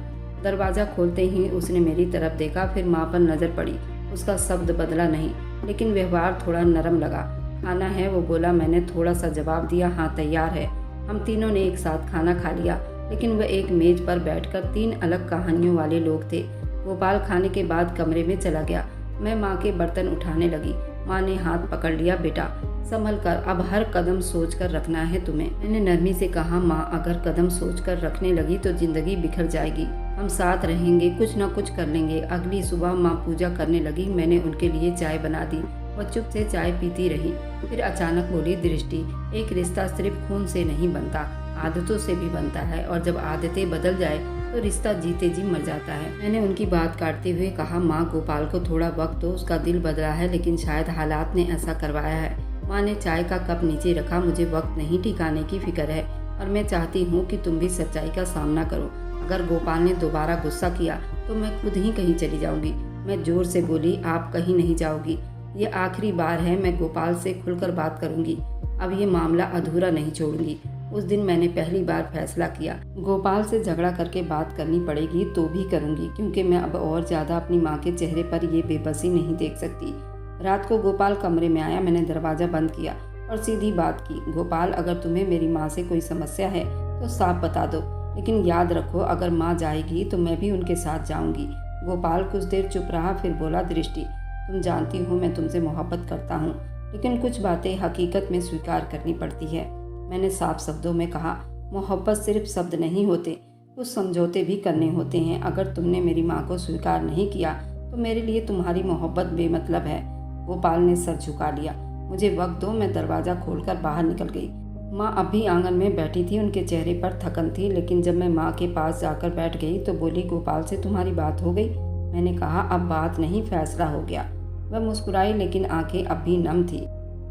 दरवाज़ा खोलते ही उसने मेरी तरफ देखा, फिर माँ पर नज़र पड़ी। उसका शब्द बदला नहीं, लेकिन व्यवहार थोड़ा नरम लगा। खाना है, वो बोला। मैंने थोड़ा सा जवाब दिया, हाँ तैयार है। हम तीनों ने एक साथ खाना खा लिया, लेकिन वह एक मेज पर बैठकर 3 अलग कहानियों वाले लोग थे। गोपाल खाने के बाद कमरे में चला गया। मैं माँ के बर्तन उठाने लगी। माँ ने हाथ पकड़ लिया, बेटा संभल कर, अब हर कदम सोच कर रखना है तुम्हें। मैंने नरमी से कहा, माँ अगर कदम सोच कर रखने लगी तो जिंदगी बिखर जाएगी। हम साथ रहेंगे, कुछ ना कुछ कर लेंगे। अगली सुबह माँ पूजा करने लगी। मैंने उनके लिए चाय बना दी। वह चुप से चाय पीती रही। फिर अचानक बोली, दृष्टि, एक रिश्ता सिर्फ खून से नहीं बनता, आदतों से भी बनता है, और जब आदतें बदल जाए तो रिश्ता जीते जी मर जाता है। मैंने उनकी बात काटते हुए कहा, माँ गोपाल को थोड़ा वक्त दो, उसका दिल बदला है, लेकिन शायद हालात ने ऐसा करवाया है। माँ ने चाय का कप नीचे रखा। मुझे वक्त नहीं ठिकाने की फिक्र है, और मैं चाहती हूँ कि तुम भी सच्चाई का सामना करो। अगर गोपाल ने दोबारा गुस्सा किया तो मैं खुद ही कहीं चली जाऊंगी। मैं जोर से बोली, आप कहीं नहीं जाओगी, ये आखिरी बार है। मैं गोपाल से खुलकर बात करूंगी, अब ये मामला अधूरा नहीं छोड़ूंगी। उस दिन मैंने पहली बार फैसला किया, गोपाल से झगड़ा करके बात करनी पड़ेगी तो भी करूंगी, क्योंकि मैं अब और ज़्यादा अपनी माँ के चेहरे पर ये बेबसी नहीं देख सकती। रात को गोपाल कमरे में आया। मैंने दरवाज़ा बंद किया और सीधी बात की, गोपाल अगर तुम्हें मेरी माँ से कोई समस्या है तो साफ बता दो, लेकिन याद रखो अगर माँ जाएगी तो मैं भी उनके साथ जाऊँगी। गोपाल कुछ देर चुप रहा, फिर बोला, दृष्टि तुम जानती हो मैं तुमसे मोहब्बत करता हूँ, लेकिन कुछ बातें हकीकत में स्वीकार करनी पड़ती है। मैंने साफ शब्दों में कहा, मोहब्बत सिर्फ शब्द नहीं होते, कुछ समझौते भी करने होते हैं। अगर तुमने मेरी माँ को स्वीकार नहीं किया तो मेरे लिए तुम्हारी मोहब्बत बेमतलब है। गोपाल ने सर झुका लिया। मुझे वक्त दो। मैं दरवाज़ा खोलकर बाहर निकल गई। माँ अब भी आंगन में बैठी थी। उनके चेहरे पर थकन थी, लेकिन जब मैं माँ के पास जाकर बैठ गई तो बोली, गोपाल से तुम्हारी बात हो गई? मैंने कहा, अब बात नहीं, फैसला हो गया। वह मुस्कुराई, लेकिन आंखें अब भी नम थी।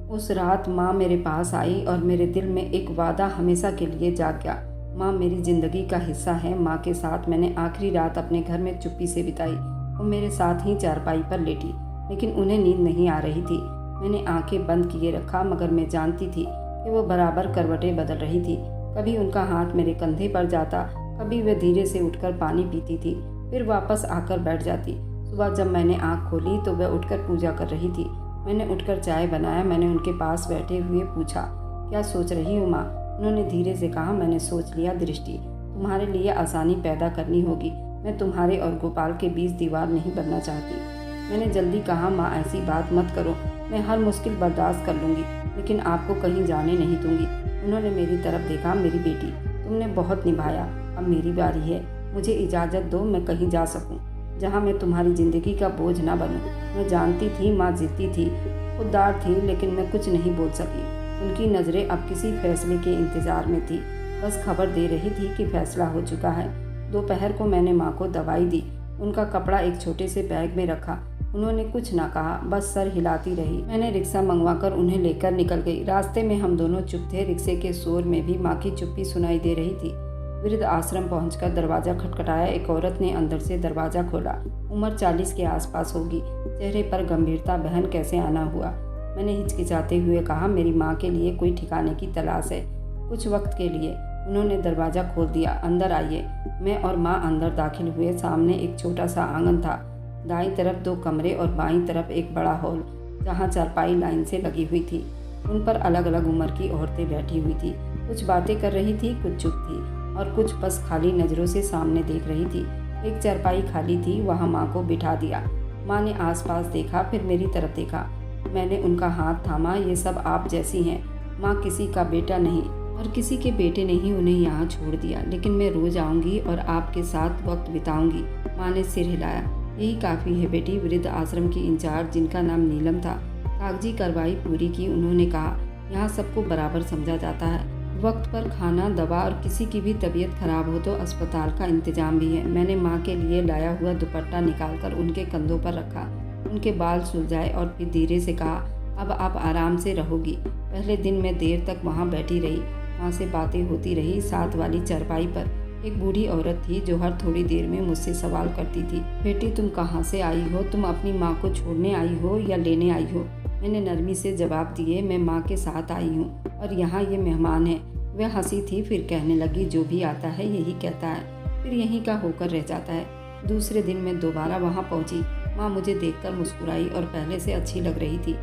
उस रात माँ मेरे पास आई और मेरे दिल में एक वादा हमेशा के लिए जाग गया। माँ मेरी ज़िंदगी का हिस्सा है। माँ के साथ मैंने आखिरी रात अपने घर में चुप्पी से बिताई। वो मेरे साथ ही चारपाई पर लेटी, लेकिन उन्हें नींद नहीं आ रही थी। मैंने आंखें बंद किए रखा, मगर मैं जानती थी कि वो बराबर करवटें बदल रही थी। कभी उनका हाथ मेरे कंधे पर जाता, कभी वे धीरे से उठकर पानी पीती थी, फिर वापस आकर बैठ जाती। सुबह जब मैंने आँख खोली तो वह उठकर पूजा कर रही थी। मैंने उठकर चाय बनाया। मैंने उनके पास बैठे हुए पूछा, क्या सोच रही हो माँ? उन्होंने धीरे से कहा, मैंने सोच लिया दृष्टि, तुम्हारे लिए आसानी पैदा करनी होगी। मैं तुम्हारे और गोपाल के बीच दीवार नहीं बनना चाहती। मैंने जल्दी कहा, माँ ऐसी बात मत करो, मैं हर मुश्किल बर्दाश्त कर लूँगी, लेकिन आपको कहीं जाने नहीं दूँगी। उन्होंने मेरी तरफ देखा, मेरी बेटी तुमने बहुत निभाया, अब मेरी बारी है, मुझे इजाज़त दो मैं कहीं जा सकूँ। जहाँ मैं तुम्हारी ज़िंदगी का बोझ ना बनूं। मैं जानती थी माँ ज़िद्दी थी, खुददार थी, लेकिन मैं कुछ नहीं बोल सकी। उनकी नज़रें अब किसी फैसले के इंतज़ार में थी, बस खबर दे रही थी कि फैसला हो चुका है। दोपहर को मैंने माँ को दवाई दी, उनका कपड़ा एक छोटे से बैग में रखा। उन्होंने कुछ ना कहा, बस सर हिलाती रही। मैंने रिक्शा मंगवाकर उन्हें लेकर निकल गई। रास्ते में हम दोनों चुप थे। रिक्शे के शोर में भी माँ की चुप्पी सुनाई दे रही थी। वृद्ध आश्रम पहुंचकर दरवाज़ा खटखटाया। एक औरत ने अंदर से दरवाज़ा खोला। उम्र 40 के आसपास होगी, चेहरे पर गंभीरता। बहन, कैसे आना हुआ? मैंने हिचकिचाते हुए कहा, मेरी माँ के लिए कोई ठिकाने की तलाश है, कुछ वक्त के लिए। उन्होंने दरवाज़ा खोल दिया। अंदर आइए। मैं और माँ अंदर दाखिल हुए। सामने एक छोटा सा आंगन था, दाईं तरफ 2 कमरे और बाईं तरफ एक बड़ा हॉल, जहाँ चारपाई लाइन से लगी हुई थी। उन पर अलग अलग उम्र की औरतें बैठी हुई थी। कुछ बातें कर रही थी, कुछ चुप थी और कुछ बस खाली नज़रों से सामने देख रही थी। एक चारपाई खाली थी, वहाँ माँ को बिठा दिया। माँ ने आसपास देखा, फिर मेरी तरफ देखा। मैंने उनका हाथ थामा। ये सब आप जैसी हैं माँ, किसी का बेटा नहीं और किसी के बेटे ने ही उन्हें यहाँ छोड़ दिया, लेकिन मैं रोज आऊँगी और आपके साथ वक्त बिताऊँगी। माँ ने सिर हिलाया। यही काफ़ी है बेटी। वृद्ध आश्रम की इंचार्ज, जिनका नाम नीलम था, कागजी कार्रवाई पूरी की। उन्होंने कहा, यहाँ सबको बराबर समझा जाता है। वक्त पर खाना, दवा और किसी की भी तबीयत खराब हो तो अस्पताल का इंतजाम भी है। मैंने माँ के लिए लाया हुआ दुपट्टा निकालकर उनके कंधों पर रखा, उनके बाल सुलझाए और फिर धीरे से कहा, अब आप आराम से रहोगी। पहले दिन मैं देर तक वहाँ बैठी रही। माँ से बातें होती रही। साथ वाली चारपाई पर एक बूढ़ी औरत थी जो हर थोड़ी देर में मुझसे सवाल करती थी, बेटी तुम कहाँ से आई हो? तुम अपनी माँ को छोड़ने आई हो या लेने आई हो? मैंने नरमी से जवाब दिए, मैं माँ के साथ आई हूँ और यहाँ ये मेहमान है। वह हंसी थी, फिर कहने लगी, जो भी आता है यही कहता है, फिर यहीं का होकर रह जाता है। दूसरे दिन मैं दोबारा वहाँ पहुँची। माँ मुझे देखकर मुस्कुराई और पहले से अच्छी लग रही थी।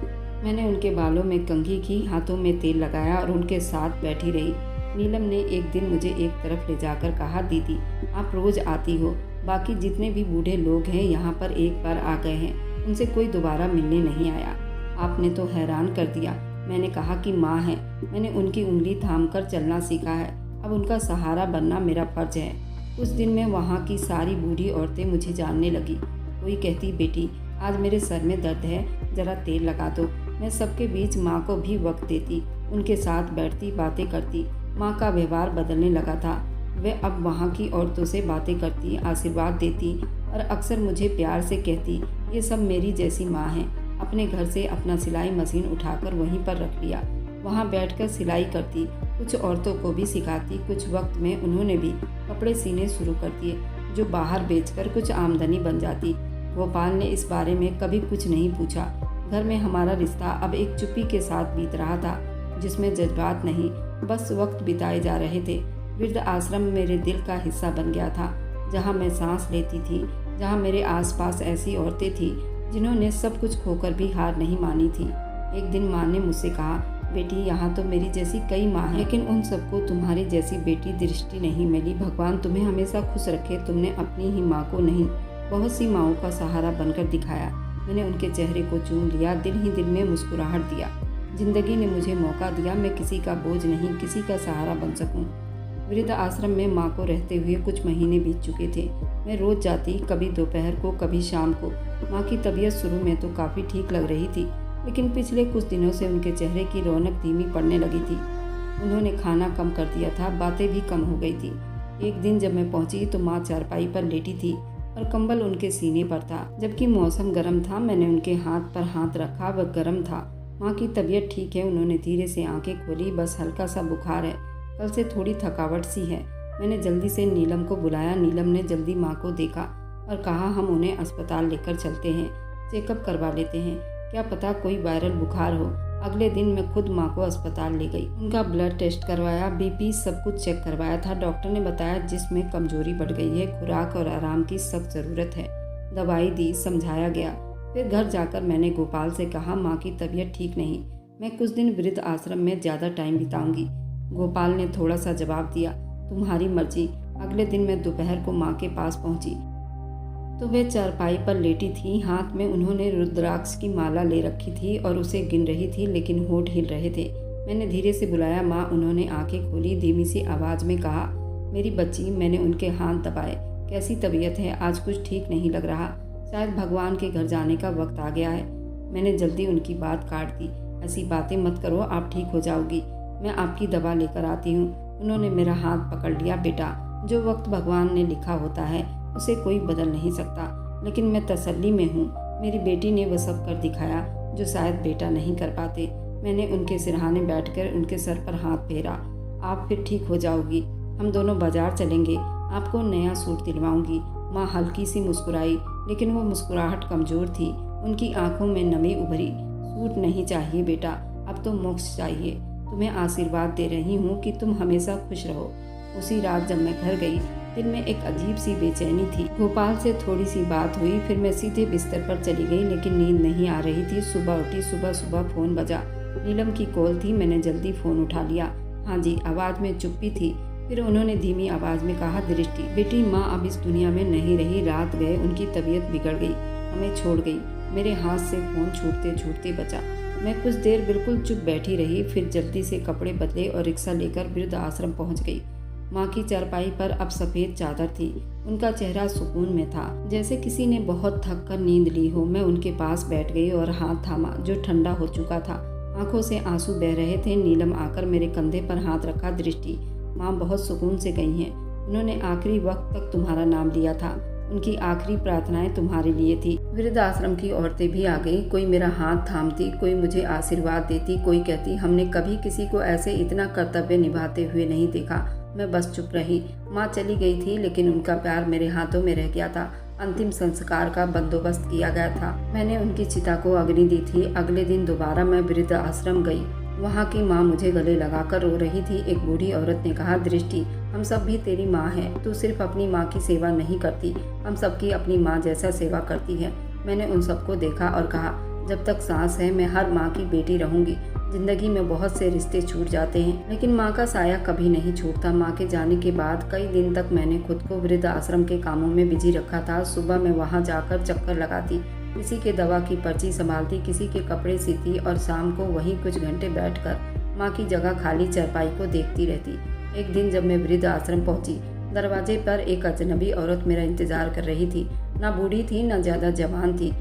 मैंने उनके बालों में कंघी की, हाथों में तेल लगाया और उनके साथ बैठी रही। नीलम ने एक दिन मुझे एक तरफ ले जाकर कहा, दीदी आप रोज आती हो, बाकी जितने भी बूढ़े लोग हैं यहाँ पर एक बार आ गए हैं, उनसे कोई दोबारा मिलने नहीं आया। आपने तो हैरान कर दिया। मैंने कहा कि माँ है, मैंने उनकी उंगली थामकर चलना सीखा है, अब उनका सहारा बनना मेरा फर्ज है। उस दिन में वहाँ की सारी बूढ़ी औरतें मुझे जानने लगी। कोई कहती, बेटी आज मेरे सर में दर्द है, जरा तेल लगा दो। मैं सबके बीच माँ को भी वक्त देती, उनके साथ बैठती, बातें करती। माँ का व्यवहार बदलने लगा था। वह अब वहाँ की औरतों से बातें करती, आशीर्वाद देती और अक्सर मुझे प्यार से कहती, ये सब मेरी जैसी माँ है। अपने घर से अपना सिलाई मशीन उठाकर वहीं पर रख लिया, वहाँ बैठकर सिलाई करती, कुछ औरतों को भी सिखाती। कुछ वक्त में उन्होंने भी कपड़े सीने शुरू कर दिए, जो बाहर बेचकर कुछ आमदनी बन जाती। गोपाल ने इस बारे में कभी कुछ नहीं पूछा। घर में हमारा रिश्ता अब एक चुप्पी के साथ बीत रहा था, जिसमें जज्बात नहीं, बस वक्त बिताए जा रहे थे। वृद्ध आश्रम मेरे दिल का हिस्सा बन गया था, जहाँ मैं सांस लेती थी, जहाँ मेरे आसपास ऐसी औरतें थीं जिन्होंने सब कुछ खोकर भी हार नहीं मानी थी। एक दिन माँ ने मुझसे कहा, बेटी यहाँ तो मेरी जैसी कई माँ हैं, लेकिन उन सबको तुम्हारी जैसी बेटी दृष्टि नहीं मिली। भगवान तुम्हें हमेशा खुश रखे। तुमने अपनी ही माँ को नहीं, बहुत सी माँओं का सहारा बनकर दिखाया। मैंने उनके चेहरे को चूम लिया, दिल ही दिल में मुस्कुराहट दिया। जिंदगी ने मुझे मौका दिया, मैं किसी का बोझ नहीं, किसी का सहारा बन सकूं। वृद्ध आश्रम में माँ को रहते हुए कुछ महीने बीत चुके थे। मैं रोज जाती, कभी दोपहर को, कभी शाम को। माँ की तबीयत शुरू में तो काफ़ी ठीक लग रही थी, लेकिन पिछले कुछ दिनों से उनके चेहरे की रौनक धीमी पड़ने लगी थी। उन्होंने खाना कम कर दिया था, बातें भी कम हो गई थी। एक दिन जब मैं पहुंची तो माँ चारपाई पर लेटी थी और कंबल उनके सीने पर था। जबकि मौसम गर्म था, मैंने उनके हाथ पर हाथ रखा, वह गर्म था। माँ की तबीयत ठीक है। उन्होंने धीरे से आंखें खोली, बस हल्का सा बुखार है, कल से थोड़ी थकावट सी है। मैंने जल्दी से नीलम को बुलाया। नीलम ने जल्दी माँ को देखा और कहा, हम उन्हें अस्पताल लेकर चलते हैं, चेकअप करवा लेते हैं, क्या पता कोई वायरल बुखार हो। अगले दिन मैं खुद माँ को अस्पताल ले गई। उनका ब्लड टेस्ट करवाया, बीपी सब कुछ चेक करवाया था। डॉक्टर ने बताया जिसमें कमजोरी बढ़ गई है, खुराक और आराम की सख्त ज़रूरत है। दवाई दी, समझाया गया। फिर घर जाकर मैंने गोपाल से कहा, माँ की तबीयत ठीक नहीं, मैं कुछ दिन वृद्ध आश्रम में ज़्यादा टाइम बिताऊंगी। गोपाल ने थोड़ा सा जवाब दिया, तुम्हारी मर्जी। अगले दिन मैं दोपहर को माँ के पास पहुँची तो वे चारपाई पर लेटी थी। हाथ में उन्होंने रुद्राक्ष की माला ले रखी थी और उसे गिन रही थी, लेकिन होंठ हिल रहे थे। मैंने धीरे से बुलाया, माँ। उन्होंने आंखें खोली, धीमी सी आवाज़ में कहा, मेरी बच्ची। मैंने उनके हाथ दबाए। कैसी तबीयत है? आज कुछ ठीक नहीं लग रहा। शायद भगवान के घर जाने का वक्त आ गया है। मैंने जल्दी उनकी बात काट दी। ऐसी बातें मत करो, आप ठीक हो जाओगी। मैं आपकी दवा लेकर आती हूँ। उन्होंने मेरा हाथ पकड़ लिया। बेटा, जो वक्त भगवान ने लिखा होता है उसे कोई बदल नहीं सकता, लेकिन मैं तसल्ली में हूँ। मेरी बेटी ने वह सब कर दिखाया जो शायद बेटा नहीं कर पाते। मैंने उनके सिरहाने बैठकर उनके सर पर हाथ फेरा। आप फिर ठीक हो जाओगी। हम दोनों बाजार चलेंगे, आपको नया सूट दिलवाऊंगी। माँ हल्की सी मुस्कुराई, लेकिन वो मुस्कुराहट कमज़ोर थी। उनकी आंखों में नमी उभरी। सूट नहीं चाहिए बेटा, अब तो मोक्ष चाहिए। तुम्हें आशीर्वाद दे रही हूँ कि तुम हमेशा खुश रहो। उसी रात जब मैं घर गई, दिल में एक अजीब सी बेचैनी थी। गोपाल से थोड़ी सी बात हुई, फिर मैं सीधे बिस्तर पर चली गई, लेकिन नींद नहीं आ रही थी। सुबह उठी, सुबह फ़ोन बजा। नीलम की कॉल थी। मैंने जल्दी फ़ोन उठा लिया। हाँ जी। आवाज़ में चुप्पी थी। फिर उन्होंने धीमी आवाज़ में कहा, दृष्टि बेटी, माँ अब इस दुनिया में नहीं रही। रात गए, उनकी तबीयत बिगड़ गई, हमें छोड़ गई। मेरे हाथ से फ़ोन छूटते छूटते बचा। मैं कुछ देर बिल्कुल चुप बैठी रही, फिर जल्दी से कपड़े बदले और रिक्शा लेकर वृद्ध आश्रम पहुँच गई। माँ की चारपाई पर अब सफ़ेद चादर थी। उनका चेहरा सुकून में था, जैसे किसी ने बहुत थक कर नींद ली हो। मैं उनके पास बैठ गई और हाथ थामा, जो ठंडा हो चुका था। आंखों से आंसू बह रहे थे। नीलम आकर मेरे कंधे पर हाथ रखा। दृष्टि, माँ बहुत सुकून से गई हैं। उन्होंने आखिरी वक्त तक तुम्हारा नाम लिया था। उनकी आखिरी प्रार्थनाएं तुम्हारे लिए थी। वृद्ध आश्रम की औरतें भी आ गई। कोई मेरा हाथ थामती, कोई मुझे आशीर्वाद देती, कोई कहती हमने कभी किसी को ऐसे इतना कर्तव्य निभाते हुए नहीं देखा। मैं बस चुप रही। माँ चली गई थी, लेकिन उनका प्यार मेरे हाथों में रह गया था। अंतिम संस्कार का बंदोबस्त किया गया था। मैंने उनकी चिता को अग्नि दी थी। अगले दिन दोबारा मैं वृद्ध आश्रम गई। वहाँ की माँ मुझे गले लगाकर रो रही थी। एक बूढ़ी औरत ने कहा, दृष्टि, हम सब भी तेरी माँ हैं। तू सिर्फ अपनी माँ की सेवा नहीं करती, हम सबकी अपनी माँ जैसा सेवा करती है। मैंने उन सबको देखा और कहा, जब तक सांस है मैं हर माँ की बेटी रहूंगी। जिंदगी में बहुत से रिश्ते छूट जाते हैं, लेकिन माँ का साया कभी नहीं छूटता। माँ के जाने के बाद कई दिन तक मैंने खुद को वृद्ध आश्रम के कामों में बिजी रखा था। सुबह मैं वहाँ जाकर चक्कर लगाती, किसी के दवा की पर्ची संभालती, किसी के कपड़े सीती और शाम को वहीं कुछ घंटे बैठकर माँ की जगह खाली चारपाई को देखती रहती। एक दिन जब मैं वृद्ध आश्रम पहुंची, दरवाजे पर एक अजनबी औरत मेरा इंतजार कर रही थी। ना बूढ़ी थी, ना ज्यादा जवान थी।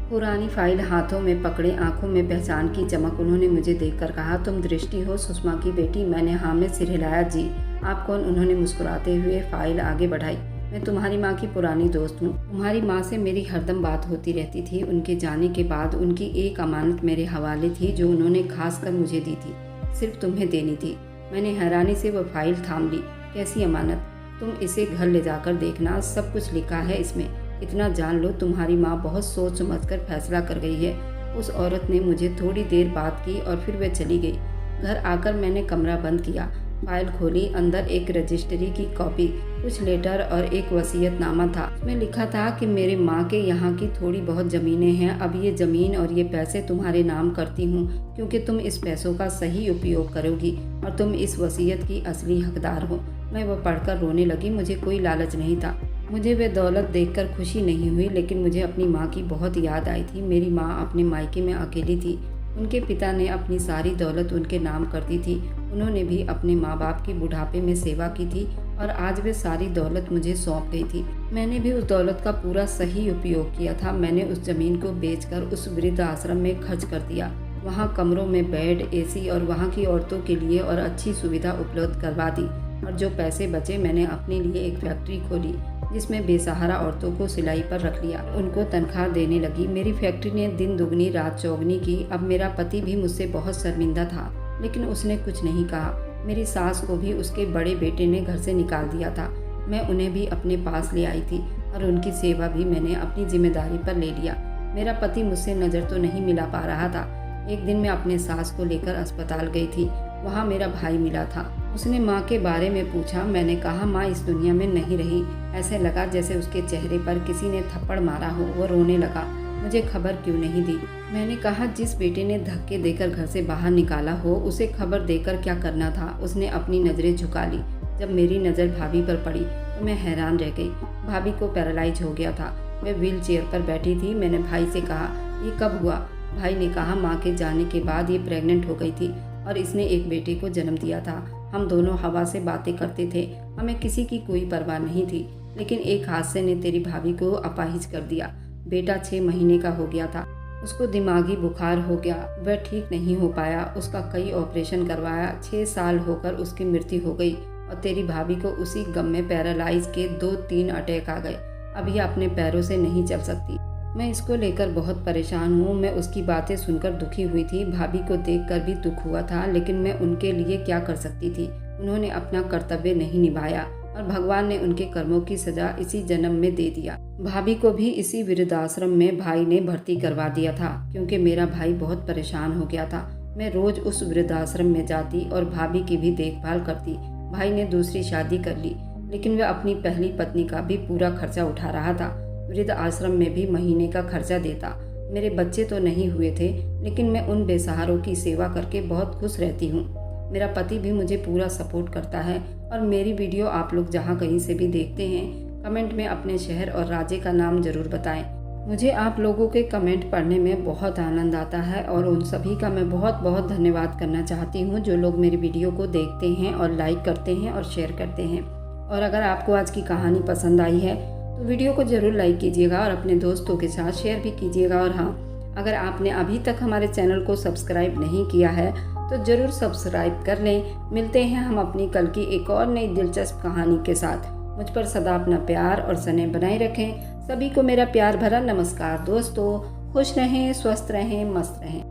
पुरानी फाइल हाथों में पकड़े, आंखों में पहचान की चमक। उन्होंने मुझे देखकर कहा, तुम दृष्टि हो, सुषमा की बेटी? मैंने हाँ में सिर हिलाया। जी। आप कौन? उन्होंने मुस्कुराते हुए फाइल आगे बढ़ाई। मैं तुम्हारी माँ की पुरानी दोस्त हूँ। तुम्हारी माँ से मेरी हरदम बात होती रहती थी। उनके जाने के बाद उनकी एक अमानत मेरे हवाले थी, जो उन्होंने खास कर मुझे दी थी, सिर्फ तुम्हें देनी थी। मैंने हैरानी से वह फाइल थाम ली। कैसी अमानत? तुम इसे घर ले जाकर देखना, सब कुछ लिखा है इसमें। इतना जान लो, तुम्हारी माँ बहुत सोच समझकर फैसला कर गई है। उस औरत ने मुझे थोड़ी देर बात की और फिर वह चली गई। घर आकर मैंने कमरा बंद किया, फाइल खोली। अंदर एक रजिस्ट्री की कॉपी, कुछ लेटर और एक वसीयतनामा था। उसमें लिखा था कि मेरे माँ के यहाँ की थोड़ी बहुत ज़मीनें हैं। अब ये ज़मीन और ये पैसे तुम्हारे नाम करती हूँ, क्योंकि तुम इस पैसों का सही उपयोग करोगी और तुम इस वसीयत की असली हकदार हो। मैं वह पढ़कर रोने लगी। मुझे कोई लालच नहीं था, मुझे वे दौलत देखकर खुशी नहीं हुई, लेकिन मुझे अपनी माँ की बहुत याद आई थी। मेरी माँ अपने मायके में अकेली थी। उनके पिता ने अपनी सारी दौलत उनके नाम कर दी थी। उन्होंने भी अपने माँ बाप की बुढ़ापे में सेवा की थी और आज वे सारी दौलत मुझे सौंप गई थी। मैंने भी उस दौलत का पूरा सही उपयोग किया था। मैंने उस जमीन को बेचकर उस वृद्ध आश्रम में खर्च कर दिया। वहाँ कमरों में बेड, एसी और वहाँ की औरतों के लिए और अच्छी सुविधा उपलब्ध करवा दी। और जो पैसे बचे, मैंने अपने लिए एक फैक्ट्री खोली, जिसमें बेसहारा औरतों को सिलाई पर रख लिया। उनको तनख्वाह देने लगी। मेरी फैक्ट्री ने दिन दुगनी रात चौगनी की। अब मेरा पति भी मुझसे बहुत शर्मिंदा था, लेकिन उसने कुछ नहीं कहा। मेरी सास को भी उसके बड़े बेटे ने घर से निकाल दिया था। मैं उन्हें भी अपने पास ले आई थी और उनकी सेवा भी मैंने अपनी जिम्मेदारी पर ले लिया। मेरा पति मुझसे नज़र तो नहीं मिला पा रहा था। एक दिन मैं अपने सास को लेकर अस्पताल गई थी। वहाँ मेरा भाई मिला था। उसने माँ के बारे में पूछा। मैंने कहा, माँ इस दुनिया में नहीं रही। ऐसे लगा जैसे उसके चेहरे पर किसी ने थप्पड़ मारा हो। वो रोने लगा। मुझे खबर क्यों नहीं दी? मैंने कहा, जिस बेटे ने धक्के देकर घर से बाहर निकाला हो, उसे खबर देकर क्या करना था? उसने अपनी नज़रें झुका ली। जब मेरी नज़र भाभी पर पड़ी तो मैं हैरान रह गई। भाभी को पैरालाइज हो गया था। वह व्हील चेयर पर बैठी थी। मैंने भाई से कहा, ये कब हुआ? भाई ने कहा, माँ के जाने के बाद ये प्रेग्नेंट हो गई थी और इसने एक बेटे को जन्म दिया था। हम दोनों हवा से बातें करते थे। हमें किसी की कोई परवाह नहीं थी। लेकिन एक हादसे ने तेरी भाभी को अपाहिज कर दिया। बेटा 6 महीने का हो गया था, उसको दिमागी बुखार हो गया, वह ठीक नहीं हो पाया, उसका कई ऑपरेशन करवाया, 6 साल होकर उसकी मृत्यु हो गई और तेरी भाभी को उसी गम में पैरालाइज के 2-3 अटैक आ गए। अब ये अपने पैरों से नहीं चल सकती। मैं इसको लेकर बहुत परेशान हूँ। मैं उसकी बातें सुनकर दुखी हुई थी, भाभी को देखकर भी दुख हुआ था, लेकिन मैं उनके लिए क्या कर सकती थी। उन्होंने अपना कर्तव्य नहीं निभाया और भगवान ने उनके कर्मों की सजा इसी जन्म में दे दिया। भाभी को भी इसी वृद्धाश्रम में भाई ने भर्ती करवा दिया था, क्योंकि मेरा भाई बहुत परेशान हो गया था। मैं रोज उस वृद्धाश्रम में जाती और भाभी की भी देखभाल करती। भाई ने दूसरी शादी कर ली, लेकिन वह अपनी पहली पत्नी का भी पूरा खर्चा उठा रहा था। वृद्ध आश्रम में भी महीने का खर्चा देता। मेरे बच्चे तो नहीं हुए थे, लेकिन मैं उन बेसहारों की सेवा करके बहुत खुश रहती हूँ। मेरा पति भी मुझे पूरा सपोर्ट करता है और मेरी वीडियो आप लोग जहाँ कहीं से भी देखते हैं, कमेंट में अपने शहर और राज्य का नाम ज़रूर बताएं। मुझे आप लोगों के कमेंट पढ़ने में बहुत आनंद आता है और उन सभी का मैं बहुत बहुत धन्यवाद करना चाहती हूँ जो लोग मेरी वीडियो को देखते हैं और लाइक करते हैं और शेयर करते हैं। और अगर आपको आज की कहानी पसंद आई है तो वीडियो को ज़रूर लाइक कीजिएगा और अपने दोस्तों के साथ शेयर भी कीजिएगा। और हाँ, अगर आपने अभी तक हमारे चैनल को सब्सक्राइब नहीं किया है तो ज़रूर सब्सक्राइब कर लें। मिलते हैं हम अपनी कल की एक और नई दिलचस्प कहानी के साथ। मुझ पर सदा अपना प्यार और स्नेह बनाए रखें। सभी को मेरा प्यार भरा नमस्कार दोस्तों। खुश रहें, स्वस्थ रहें, मस्त रहें।